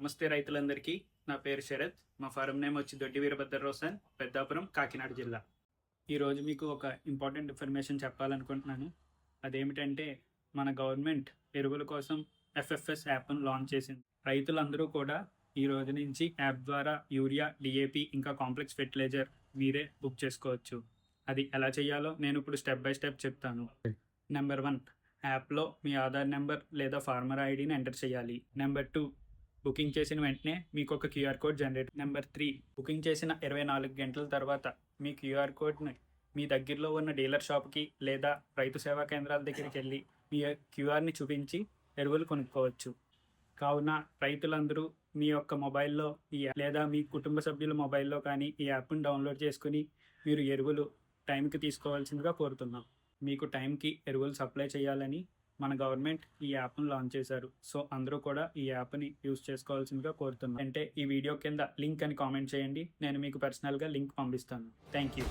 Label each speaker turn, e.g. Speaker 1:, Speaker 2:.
Speaker 1: నమస్తే రైతులందరికీ. నా పేరు శరత్. మా ఫారం నేమ్ వచ్చి దొడ్డి వీరభద్రరావు సార్, పెద్దాపురం, కాకినాడ జిల్లా. ఈరోజు మీకు ఒక ఇంపార్టెంట్ ఇన్ఫర్మేషన్ చెప్పాలనుకుంటున్నాను. అదేమిటంటే మన గవర్నమెంట్ ఎరువుల కోసం ఎఫ్ఎఫ్ఎస్ యాప్ను లాంచ్ చేసింది. రైతులందరూ కూడా ఈ రోజు నుంచి యాప్ ద్వారా యూరియా, డిఏపి ఇంకా కాంప్లెక్స్ ఫెర్టిలైజర్ మీరే బుక్ చేసుకోవచ్చు. అది ఎలా చేయాలో నేను ఇప్పుడు స్టెప్ బై స్టెప్ చెప్తాను. నెంబర్ 1, యాప్లో మీ ఆధార్ నెంబర్ లేదా ఫార్మర్ ఐడిని ఎంటర్ చేయాలి. నెంబర్ 2, బుకింగ్ చేసిన వెంటనే మీకు ఒక QR code generate. Number 3, booking చేసిన 24 గంటల తర్వాత మీ క్యూఆర్ కోడ్ని మీ దగ్గరలో ఉన్న డీలర్ షాప్కి లేదా రైతు సేవా కేంద్రాల దగ్గరికి వెళ్ళి మీ క్యూఆర్ని చూపించి ఎరువులు కొనుక్కోవచ్చు. కావున రైతులందరూ మీ యొక్క మొబైల్లో లేదా మీ కుటుంబ సభ్యుల మొబైల్లో కానీ ఈ యాప్ని డౌన్లోడ్ చేసుకుని మీరు ఎరువులు టైంకి తీసుకోవాల్సిందిగా కోరుతున్నాం. మీకు టైంకి ఎరువులు సప్లై చేయాలని మన గవర్నమెంట్ ఈ యాప్ను లాంచ్ చేశారు. సో అందరూ కూడా ఈ యాప్ని యూజ్ చేసుకోవాల్సిందిగా కోరుతున్నాం. అంటే ఈ వీడియో కింద లింక్ అని కామెంట్ చేయండి, నేను మీకు పర్సనల్గా లింక్ పంపిస్తాను. Thank you.